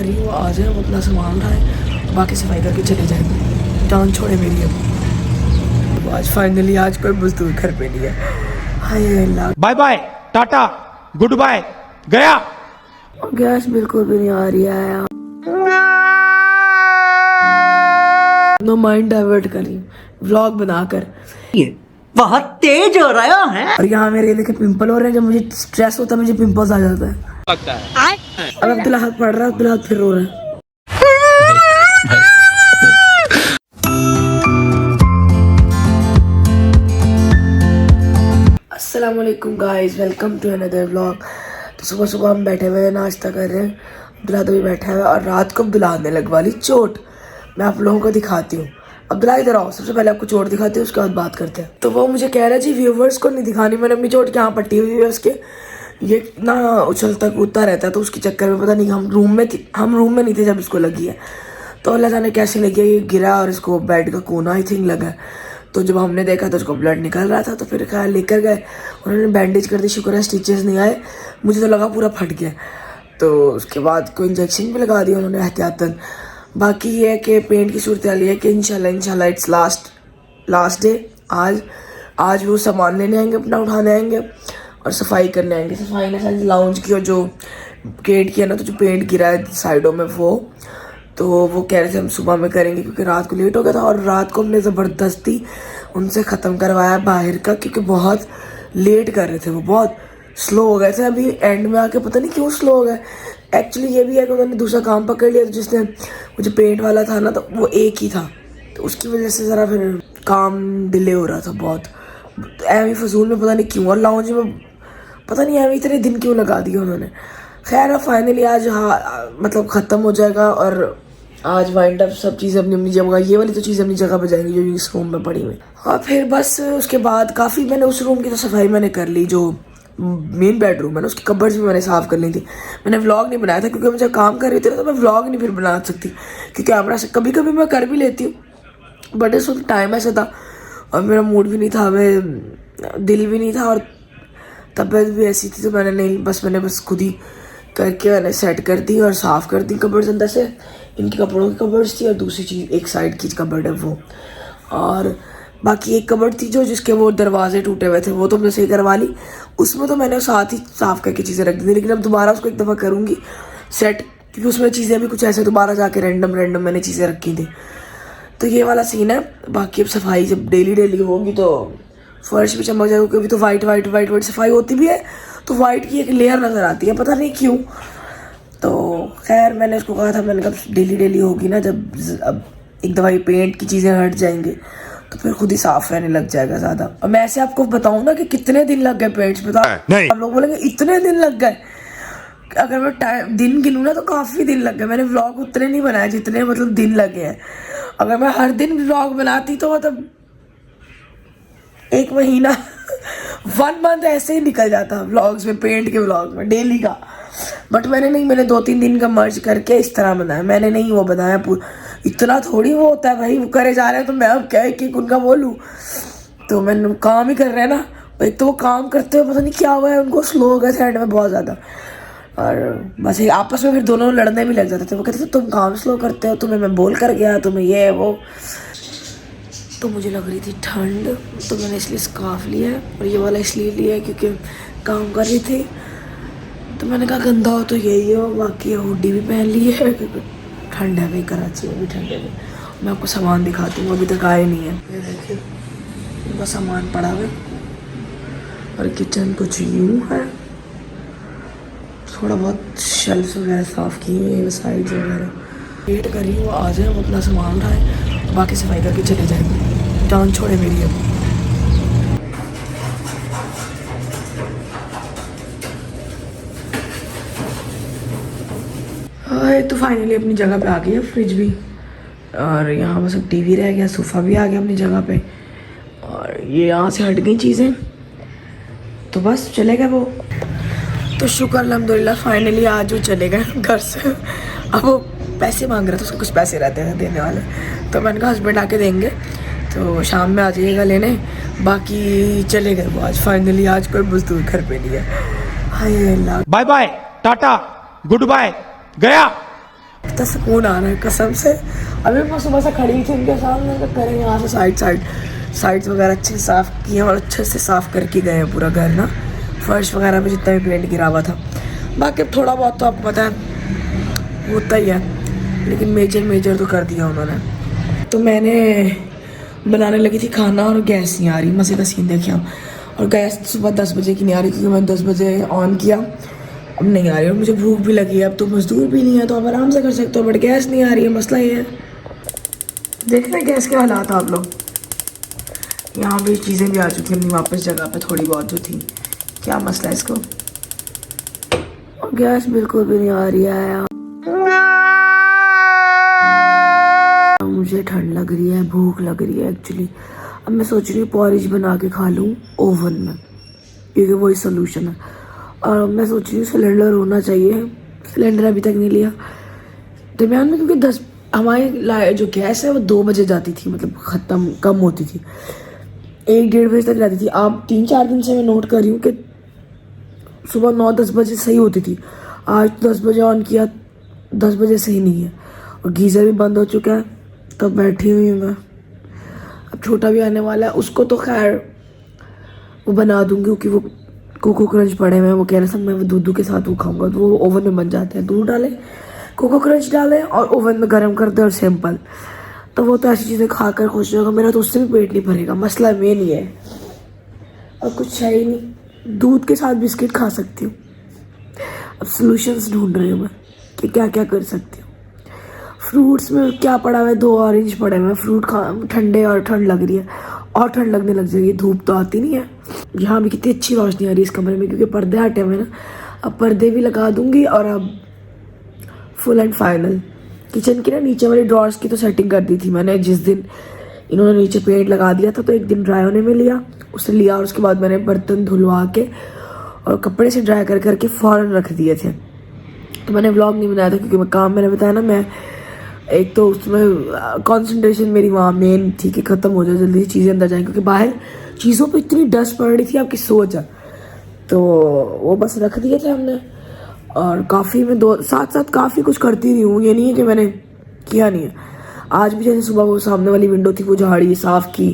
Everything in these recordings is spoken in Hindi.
रही हूँ, आ जाए वो अपना सामान उठाए, बाकी सफाई करके चले जाएंगे। जान छोड़े मेरी अब। आज फाइनली आज कोई मजदूर घर पे नहीं है। हाय Allah, bye bye tata good bye गया। गैस बिल्कुल भी नहीं आ रही है। मैं माइंड डाइवर्ट कर रही हूँ व्लॉग बनाकर। बहुत तेज हो रहा है। और यहाँ मेरे देखे पिंपल हो रहे हैं। जब मुझे स्ट्रेस होता है मुझे पिंपल्स आ जाता है। लगता है अब अब्दुल्ला हाथ पड़ रहा है, अब्दुल्ला हाथ फिर रो रहा है। अस्सलामुअलैकुम guys, welcome to another vlog. तो सुबह सुबह हम बैठे हुए हैं, नाश्ता कर रहे हैं। अब्दुल्ला तो भी बैठा है और रात को अब्दुल्ला ने लगवा ली चोट। मैं आप लोगों को दिखाती हूँ। अब्दुल्ला इधर आओ, सबसे पहले आपको चोट दिखाती हूँ, उसके बाद बात करते हैं। तो वो मुझे कह रहा है जी व्यूवर्स को नहीं दिखानी, मैंने अपनी चोट यहाँ पट्टी हुई है उसके। ये ना उछलता कूदता रहता है, तो उसके चक्कर में पता नहीं हम रूम में नहीं थे जब इसको लगी है। तो अल्लाह जाने कैसे लगी है, ये गिरा और इसको बेड का कोना आई थिंक लगा। तो जब हमने देखा तो उसको ब्लड निकल रहा था, तो फिर कहा लेकर गए, उन्होंने बैंडेज कर दी। शुक्र है स्टिचेस नहीं आए, मुझे तो लगा पूरा फट गया। तो उसके बाद कोई इंजेक्शन भी लगा दिया उन्होंने एहतियातन। बाकी ये है कि पेंट की सूरत हाल ये है कि इंशाल्लाह इट्स लास्ट डे। आज वो सामान लेने आएंगे, अपना उठाने आएंगे और सफाई करने आएंगे। सफाई ने सारी लाउंज की और जो गेट किया ना, तो जो पेंट गिरा है साइडों में तो वो कह रहे थे हम सुबह में करेंगे क्योंकि रात को लेट हो गया था। और रात को हमने ज़बरदस्ती उनसे ख़त्म करवाया बाहर का, क्योंकि बहुत लेट कर रहे थे, वो बहुत स्लो हो गए थे। अभी एंड में आके पता नहीं क्यों स्लो हो गए। एक्चुअली ये भी है कि उन्होंने दूसरा काम पकड़ लिया, तो जिसने वो जो पेंट वाला था ना, तो वो एक ही था, तो उसकी वजह से ज़रा फिर काम डिले हो रहा था बहुत। एवं फजूल में पता नहीं क्यों, और लाउंज में पता नहीं एवं इतने दिन क्यों लगा दिए उन्होंने। खैर फाइनली आज मतलब ख़त्म हो जाएगा और आज वाइंड अप सब चीज़ें अपनी अपनी जगह, ये वाली तो चीज़ें अपनी जगह पर जाएंगी जो इस रूम में पड़ी हुई। और फिर बस उसके बाद काफ़ी मैंने उस रूम की तो सफाई मैंने कर ली। जो मेन बेडरूम है ना, उसकी कबर्ड्स भी मैंने साफ़ कर ली थी। मैंने व्लॉग नहीं बनाया था क्योंकि मैं जब काम कर रही थी ना, तो मैं व्लॉग नहीं फिर बना सकती, क्योंकि कैमरा से कभी कभी मैं कर भी लेती हूँ, बट इस वक्त टाइम ऐसा था और मेरा मूड भी नहीं था, मैं दिल भी नहीं था और तबीयत भी ऐसी थी। तो मैंने बस खुद ही करके मैंने सेट कर दी और साफ़ कर दी कबर्ड्स अंदर से। इनकी कपड़ों की कबर्ड्स थी और दूसरी चीज़ एक साइड की कबर्ड है वो, और बाकी एक कबर्ड थी जो जिसके वो दरवाजे टूटे हुए थे, वो तो मैंने सही करवा ली। उसमें तो मैंने साथ ही साफ़ करके चीज़ें रख दी थी, लेकिन अब दोबारा उसको एक दफ़ा करूँगी सेट, क्योंकि उसमें चीज़ें भी कुछ ऐसे दोबारा जाके रैंडम मैंने चीज़ें रखी थी। तो ये वाला सीन है। बाकी अब सफाई जब डेली होगी तो फर्श भी चमक जाएगा, क्योंकि तो वाइट सफाई होती भी है, तो वाइट की एक लेयर नज़र आती है, पता नहीं क्यों। तो खैर मैंने उसको कहा था, मैंने कहा डेली होगी ना, जब अब एक दफ़ा ये पेंट की चीज़ें हट जाएंगे तो फिर खुद ही साफ रहने लग जाएगा ज़्यादा। और मैं ऐसे आपको बताऊँ ना कि कितने दिन लग गए पेंट्स पे, तो आप लोग बोलेंगे इतने दिन लग गए। अगर मैं दिन गिनूँ ना तो काफ़ी दिन लग गए। मैंने व्लॉग उतने नहीं बनाए जितने मतलब दिन लगे हैं। अगर मैं हर दिन व्लॉग बनाती तो मतलब एक महीना 1 मंथ ऐसे ही निकल जाता व्लॉग्स में, पेंट के व्लॉग में डेली का। बट मैंने 2-3 दिन का मर्ज करके इस तरह बनाया। मैंने नहीं वो बनाया पूरा, इतना थोड़ी वो होता है भाई, वो करे जा रहे हैं तो मैं अब क्या कि उनका बोलूँ। तो मैंने काम ही कर रहे हैं ना, एक तो वो काम करते हुए पता नहीं क्या हुआ है, उनको स्लो हो गया था एंड में बहुत ज़्यादा। और बस आपस में फिर दोनों लड़ने भी लग जाते थे। वो कहते थे तुम काम स्लो करते हो, तुम्हें मैं बोल कर गया, तुम्हें ये वो। तो मुझे लग रही थी ठंड, तो मैंने इसलिए स्कार्फ लिया है, और ये वाला इसलिए लिया है क्योंकि काम कर रही थी। तो मैंने कहा गंदा हो तो यही हो, बाकी हुडी भी पहन ली है क्योंकि ठंड है भाई, कराची में भी ठंड है। मैं आपको सामान दिखाती हूँ, अभी तक आए नहीं है। ये देखिए उनका सामान पड़ा हुआ, और किचन कुछ यूँ है, थोड़ा बहुत शेल्फ वगैरह साफ़ किए हैं, साइड्स वगैरह। वेट कर रही हूँ आ जाए, वो अपना सामान उठाए, बाकी सफाई करके चले जाएंगे। जान छोड़े मेरी अब। तो फाइनली अपनी जगह पे आ गई है फ्रिज भी, और यहाँ बस अब टीवी रह गया, सोफ़ा भी आ गया अपनी जगह पे, और ये यहाँ से हट गई चीज़ें, तो बस चले गए वो। तो शुक्र अल्हम्दुलिल्लाह फाइनली आज वो चले गए घर से। अब वो पैसे मांग रहा था, उसको कुछ पैसे रहते हैं देने वाले, तो मैंने कहा हस्बैंड आके देंगे, तो शाम में आ जाइएगा लेने। बाकी चले गए वो आज फाइनली, आज कोई मजदूर घर पे नहीं है। हाय Allah, bye bye tata good bye गया। इतना सुकून आ रहा है कसम से। अभी मैं सुबह से खड़ी थी उनके सामने, तो करें यहाँ से साइड्स वगैरह अच्छे से साफ़ किए और अच्छे से साफ़ करके गए हैं पूरा घर ना, फर्श वगैरह पे जितना भी पेंट गिरा हुआ था। बाकी थोड़ा बहुत तो आपको पता है होता ही है, लेकिन मेजर तो कर दिया उन्होंने। तो मैंने बनाने लगी थी खाना और गैस नहीं आ रही, मज़े का सीन देखिए आप। और गैस सुबह 10 बजे की नहीं आ रही, क्योंकि मैंने 10 बजे ऑन किया, अब नहीं आ रही। और मुझे भूख भी लगी है, अब तो मज़दूर भी नहीं है तो आप आराम से कर सकते हो, बट गैस नहीं आ रही है, मसला ये है। देख रहे हैं गैस के हालात आप लोग। यहाँ भी चीज़ें भी आ चुकी हैं अपनी वापस जगह पे, थोड़ी बहुत जो थी। क्या मसला है इसको, और गैस बिल्कुल भी नहीं आ रही है। मुझे ठंड लग रही है, भूख लग रही है एक्चुअली। अब मैं सोच रही हूँ पॉरिज बना के खा लूँ ओवन में, क्योंकि वही सोल्यूशन है। और मैं सोच रही हूँ सिलेंडर होना चाहिए, सिलेंडर अभी तक नहीं लिया दरमियान में, क्योंकि हमारी जो गैस है वो 2 बजे जाती थी, मतलब ख़त्म कम होती थी, 1-1:30 बजे तक जाती थी। अब 3-4 दिन से मैं नोट कर रही हूँ कि सुबह 9-10 बजे सही होती थी। आज 10 बजे ऑन किया, 10 बजे सही नहीं है। और गीज़र भी बंद हो चुका है, तब बैठी हुई हूँ मैं। अब छोटा भी आने वाला है, उसको तो खैर वो बना दूँगी, क्योंकि वो कोको क्रंच पड़े हुए हैं। वो कह रहे सब मैं वो दूध के साथ वो खाऊंगा, तो वो ओवन में बन जाते हैं। दूध डाले, कोको क्रंच डाले और ओवन में गर्म कर दे और सिंपल। तो वो तो ऐसी चीज़ें खाकर खुश होगा, मेरा तो उससे भी पेट नहीं भरेगा। मसला मेन ही है, और कुछ है ही नहीं। दूध के साथ बिस्किट खा सकती हूँ। अब सॉल्यूशंस ढूंढ रही हूँ मैं कि क्या क्या कर सकती हूँ। फ्रूट्स में क्या पड़ा हुआ है, 2 ऑरेंज पड़े हुए हैं। फ्रूट ठंडे, और ठंड लग रही है, और ठंड लगने लग जाएगी। धूप तो आती नहीं है। यहाँ भी कितनी अच्छी रोशनी आ रही है इस कमरे में, क्योंकि पर्दे हटे हुए ना। अब पर्दे भी लगा दूंगी, और अब फुल एंड फाइनल किचन की ना नीचे वाली ड्रॉर्स की तो सेटिंग कर दी थी मैंने। जिस दिन इन्होंने नीचे पेंट लगा दिया था, तो एक दिन ड्राई होने में लिया, उससे लिया, और उसके बाद मैंने बर्तन धुलवा के और कपड़े से ड्राई कर करके फ़ौरन रख दिए थे। तो मैंने व्लॉग नहीं बनाया था, क्योंकि मैं काम, मैंने बताया ना, मैं एक तो उसमें कंसंट्रेशन मेरी वहाँ मेन थी कि ख़त्म हो जाए जल्दी चीज़ें अंदर जाएँ, क्योंकि बाहर चीज़ों पे इतनी डस्ट पड़ रही थी आपकी सोच है। तो वो बस रख दिए थे हमने। और काफ़ी मैं साथ काफ़ी कुछ करती रही हूँ, ये नहीं है कि मैंने किया नहीं है। आज भी जैसे सुबह वो सामने वाली विंडो थी वो झाड़ी, साफ़ की,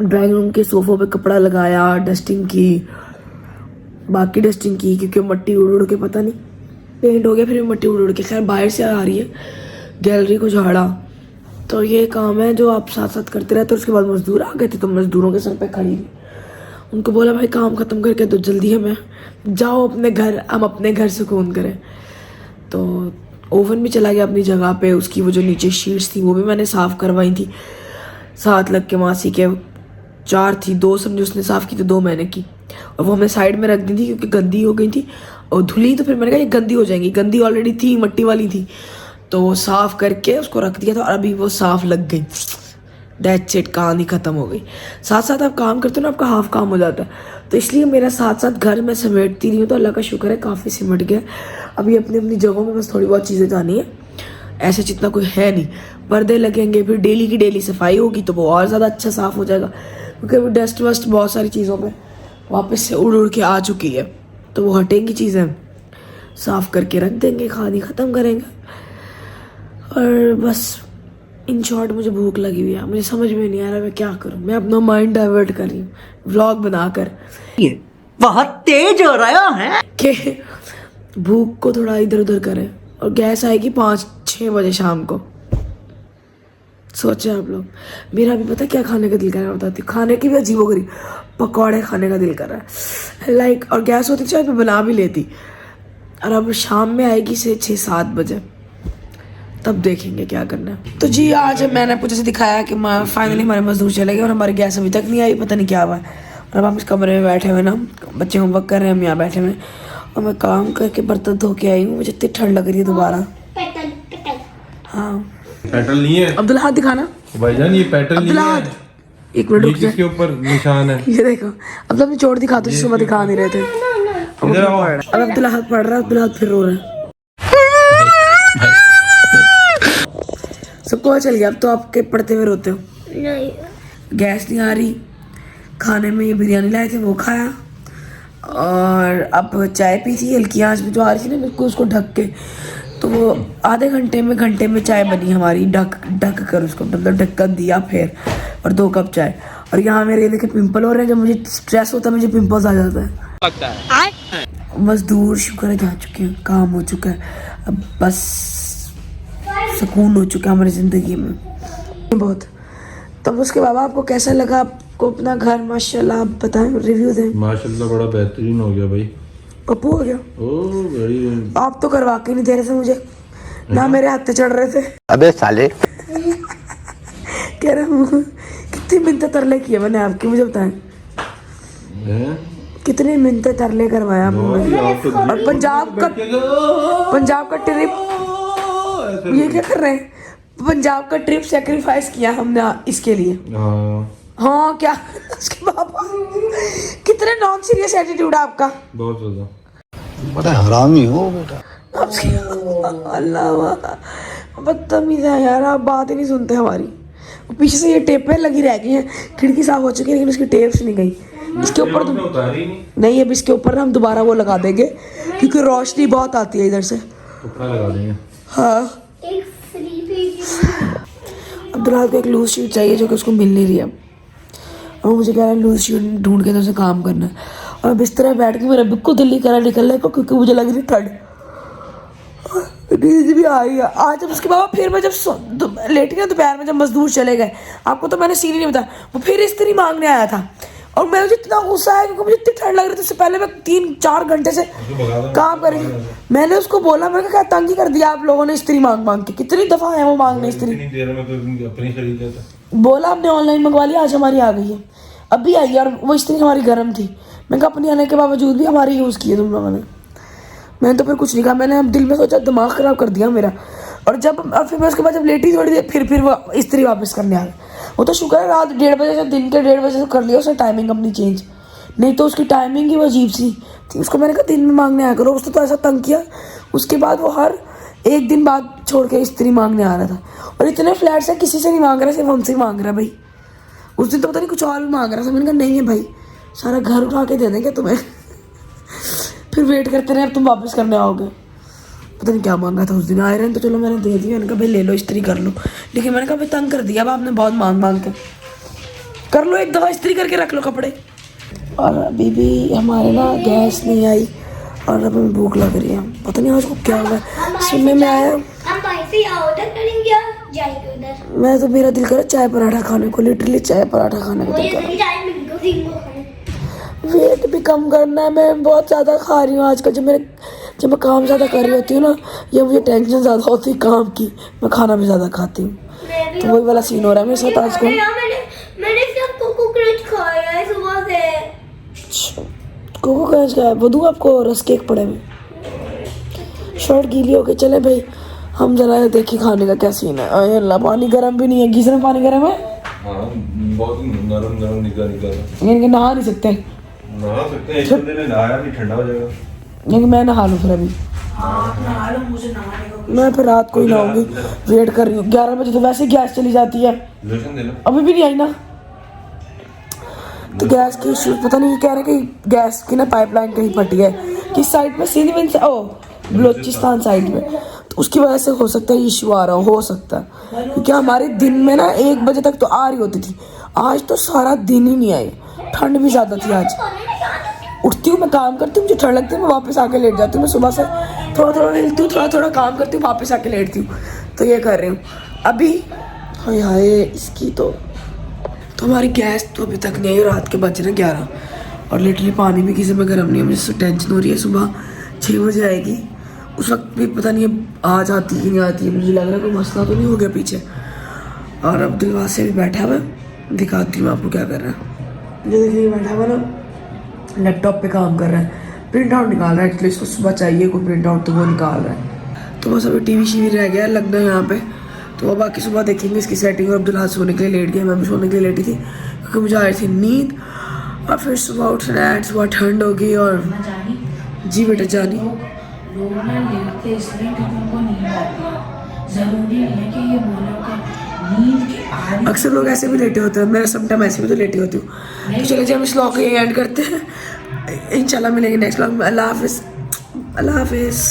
ड्राइंग रूम के सोफ़ों पे कपड़ा लगाया, डस्टिंग की, बाकी डस्टिंग की, क्योंकि मट्टी उड़ के पता नहीं पेंट हो गया, फिर मट्टी उड़ के खैर बाहर से आ रही है। गैलरी को झाड़ा। तो ये काम है जो आप साथ साथ करते रहते। और उसके बाद मज़दूर आ गए थे, तो मज़दूरों के सर पे खड़ी थी, उनको बोला भाई काम ख़त्म करके तो जल्दी है, मैं जाओ अपने घर, हम अपने घर सुकून करें। तो ओवन भी चला गया अपनी जगह पे। उसकी वो जो नीचे शीट्स थी वो भी मैंने साफ़ करवाई थी, साथ लग के मासी के 4 थी, 2 समझो उसने साफ़ की, तो 2 मैंने की। और वो हमने साइड में रख दी थी, क्योंकि गंदी हो गई थी और धुली, तो फिर मैंने कहा ये गंदी हो जाएंगी। गंदी ऑलरेडी थी, मट्टी वाली थी, तो वो साफ़ करके उसको रख दिया था, और अभी वो साफ़ लग गई। दैट्स इट, कहानी ख़त्म हो गई। साथ साथ आप काम करते हो ना, आपका हाफ काम हो जाता है। तो इसलिए मेरा साथ साथ घर में समेटती रही हूँ, तो अल्लाह का शुक्र है काफ़ी सिमट गया। अभी अपनी अपनी जगहों में बस थोड़ी बहुत चीज़ें जानी है, ऐसे जितना कोई है नहीं। पर्दे लगेंगे, फिर डेली की डेली सफाई होगी, तो वो और ज़्यादा अच्छा साफ़ हो जाएगा, क्योंकि वो डस्ट वस्ट बहुत सारी चीज़ों में वापस से उड़ के आ चुकी है। तो वो हटेंगी चीज़ें, साफ़ करके रख देंगे, खानी ख़त्म करेंगे। और बस इन शॉर्ट मुझे भूख लगी हुई है, मुझे समझ में नहीं आ रहा मैं क्या करूं। मैं अपना माइंड डाइवर्ट कर रही हूँ व्लॉग बनाकर। ये बहुत तेज हो रहा है कि भूख को थोड़ा इधर उधर करें। और गैस आएगी 5-6 बजे शाम को। सोचे आप लोग, मेरा भी पता क्या खाने का दिल कर रहा है, बताती हूँ। खाने की भी अजीबोगरीब पकौड़े खाने का दिल कर रहा है लाइक। और गैस होती शायद मैं बना भी लेती। और अब शाम में आएगी से 6-7 बजे, तब देखेंगे क्या करना है। तो जी आज मैंने आपको जैसे दिखाया कि फाइनली हमारे मजदूर चले गए, और हमारी गैस अभी तक नहीं आई, पता नहीं क्या हुआ है। और अब हम इस कमरे में बैठे हुए ना, बच्चे होमवर्क कर रहे हैं, हम यहाँ बैठे हुए, और मैं काम करके बर्तन धो के आई हूँ। मुझे इतनी ठंड लग रही है दोबारा। हाँ पेट्रोल नहीं है अब्दुल्ला, हाथ दिखाना भाईजान, ये पेट्रोल नहीं है। एक मिनट ये रुक जा। किसके ऊपर निशान है? ये देखो, अब अपनी चोट दिखा दो, सुबह दिखा नहीं रहे थे। इधर आओ। अब अब्दुल्ला हाथ पड़ रहा है, अब्दुल्ला हाथ फिर रो रहा है। सबको चल गया, अब तो आपके पढ़ते हुए रोते हो। नहीं, गैस नहीं आ रही। खाने में ये बिरयानी लाए थे वो खाया, और अब चाय पी थी हल्की आंच में जो आ रही थी ना, बिल्कुल उसको ढक के तो वो आधे घंटे में चाय बनी हमारी, ढक कर उसको मतलब ढक्कन दिया फिर, और 2 कप चाय। और यहाँ मेरे ये देखे पिंपल हो रहे हैं, जब मुझे स्ट्रेस होता है मुझे पिंपल्स आ जाता है लगता है। मजदूर शुक्र है जा चुके हैं, काम हो चुका है, अब बस सुकून हो चुका है हमारी ज़िंदगी में बहुत। तब उसके बाद आपको कैसा लगा, आपको अपना घर? माशाल्लाह आप बताएं, रिव्यू दें। माशाल्लाह बड़ा बेहतरीन हो गया भाई। पप्पू हो गया। ओ बड़ी। आप तो करवा के नहीं दे रहे थे मुझे ना, मेरे हाथ पे चढ़ रहे थे। अबे साले कह रहा हूँ कितनी मिन्नतें तरले किए मैंने आपकी, मुझे बताएं कितने मिन्नतें तरले करवाया आपने। और पंजाब का ट्रिप ये क्या कर रहे हैं, पंजाब का ट्रिप सेक्रीफाइस किया हमने इसके लिए। हाँ क्या उसके पापा कितने नॉन सीरियस एटीट्यूड है आपका, बहुत ज्यादा। बड़ा हरामी हो बेटा। अल्लाह बदतमीज है यार, आप बात ही नहीं सुनते हमारी। पीछे से ये टेपें लगी रह गई हैं, खिड़की साफ हो चुकी है लेकिन उसकी टेप्स नहीं गई। इसके ऊपर तो नहीं, अब इसके ऊपर ना हम दोबारा वो लगा देंगे क्योंकि रोशनी बहुत आती है इधर से। कपड़ा लगा देंगे। हाँ अब्दुल्ला को एक लूज शीट चाहिए जो कि उसको मिल नहीं रही है, और मुझे कह रहा है लूज शीट ढूंढ के तो उसे काम करना है। और बिस्तर बैठ के मेरा बिल्कुल दिल नहीं करा निकलने को क्योंकि मुझे लग रही ठंड, नींद भी आ रही है। आज जब उसके बाद फिर मैं जब लेटी ना दोपहर में, जब मजदूर चले गए, आपको तो मैंने सीन ही नहीं बताया, वो फिर इस्त्री मांगने आया था। और मैं मुझे इतना गुस्सा आया क्योंकि मुझे इतनी ठंड लग रही थी। उससे पहले मैं 3-4 घंटे से काम कर रही थी। मैंने उसको बोला, मैंने कहा तंग ही कर दिया आप लोगों ने इस्त्री मांग के। कितनी दफ़ा है वो मांगने इस्त्री, बोला हमने ऑनलाइन मंगवा लिया, आज हमारी आ गई है, अभी आई है। और वो इस्त्री हमारी गर्म थी, मैं कहा अपनी आने के बावजूद भी हमारी यूज़ की है तुम लोगों ने। मैंने तो फिर कुछ नहीं कहा, मैंने अब दिल में सोचा दिमाग ख़राब कर दिया मेरा। और फिर मैं उसके बाद जब लेटी थोड़ी देर फिर वो इस्त्री वापस करने आ गई। वो तो शुक्र है रात 1:30 बजे से, दिन के 1:30 बजे से कर लिया उसने टाइमिंग अपनी चेंज, नहीं तो उसकी टाइमिंग ही वो अजीब सी थी। उसको मैंने कहा दिन में मांगने आया करो, उसने तो ऐसा तंग किया। उसके बाद वो हर 1 दिन बाद छोड़ के इस्त्री मांगने आ रहा था। और इतने फ्लैट से किसी से नहीं मांग रहा, सिर्फ हमसे ही मांग रहा है भाई। उस दिन तो पता नहीं कुछ और भी मांग रहा था, मैंने कहा नहीं है भाई, सारा घर उठा के दे देंगे तुम्हें फिर वेट करते रहे, अब तुम वापस करने आओगे। पता नहीं क्या मांगा था उस दिन। आयरन तो चलो मैंने दे दिया, मैंने कहा भाई ले लो इस्त्री कर लो, लेकिन मैंने कहा भाई तंग कर दिया अब आपने बहुत मांग के, कर लो एक दफ़ा इस्त्री करके रख लो कपड़े। और अभी भी हमारे ना गैस नहीं आई और अब हमें भूख लग रही है, पता नहीं आज को क्या हुआ है। सुनने में आया मैं तो, मेरा दिल करे चाय पराठा खाने को, लिटरली चाय पराठा खाने को दिल कर। वेट भी कम करना है, मैं बहुत ज़्यादा खा रही हूँ आजकल। जब मैं काम ज़्यादा कर रही होती हूँ ना, या मुझे टेंशन ज़्यादा होती है काम की, मैं खाना भी ज़्यादा खाती हूँ। तो वही वाला सीन हो रहा है मेरे साथ आजकल। मैंने सिर्फ कोको क्रंच खाया है सुबह से। कोको क्रंच खाया? वो दूँ आपको रस केक पड़े में? शर्ट गीली हो गई। चले भाई हम जरा देखिए खाने का क्या सीन है। अरे अल्लाह, पानी गर्म भी नहीं है, गीजर में पानी गर्म है। हाँ बहुत नरम निकल यानी कि नहा नहीं सकते? नहा सकते हैं, एक बंदे ने नहाया भी ठंडा हो जाएगा। यानी कि मैं नहा लूँ फिर अभी? मैं फिर रात को ही नहाऊंगी, वेट कर रही हूँ। 11 बजे तो वैसे गैस चली जाती है, अभी भी नहीं आई ना। तो गैस की इशू पता नहीं, कह रहे कि गैस की ना पाइपलाइन कहीं फटी है, किस साइड में, सीधी से बलोचिस्तान साइड में, तो उसकी वजह से हो सकता है इशू आ रहा हो सकता है। क्योंकि हमारे दिन में ना 1 बजे तक तो आ रही होती थी, आज तो सारा दिन ही नहीं आई। ठंड भी ज़्यादा थी आज। उठती हूँ मैं, काम करती हूँ, मुझे ठंड लगती है, मैं वापस आके लेट जाती हूँ। मैं सुबह से थोड़ा हिलती हूँ, थोड़ा काम करती हूँ, वापस आके लेटती हूँ। तो ये कर रही हूँ अभी। हाय हाय इसकी तो हमारी गैस तो अभी तक नहीं आई। रात के बज रहे 11 और लिटरली पानी भी किसी में गर्म नहीं है। मुझे टेंशन हो रही है, सुबह 6 बजे आएगी, उस वक्त भी पता नहीं है आ जाती है कि नहीं आती है। मुझे लग रहा है कोई मसला तो नहीं हो गया पीछे। और अब दिलवास से भी बैठा हुआ, दिखाती हूँ आपको क्या कर रहा है। ये देखिए बैठा हुआ ना, लैपटॉप पे काम कर रहा है, प्रिंट आउट निकाल रहा है। एक्चुअली इसको सुबह चाहिए कोई प्रिंट आउट, तो वो निकाल रहा है। तो बस अभी टीवी शीवी रह गया लगना है यहाँ पे, तो वो बाकी सुबह देखेंगे इसकी सेटिंग। और अब्दुल्ला सोने के लिए लेट गया, मैं भी सोने के लिए लेटी थी क्योंकि मुझे आ रही थी नींद। और फिर सुबह उठना है, सुबह ठंड होगी। और जी बेटा जानी, लोग ना लेटते इसलिए क्योंकि उनको नींद आती है। जरूरी नहीं है कि ये बोलो कि नींद की आदत। अक्सर लोग ऐसे भी लेटे होते हैं, मैं समटाइम ऐसे भी तो लेटी होती हूँ। तो चलिए जी हम इस व्लॉग को यही एंड करते हैं, इंशाल्लाह मिलेंगे नेक्स्ट व्लॉग में। अल्लाह हाफिज़।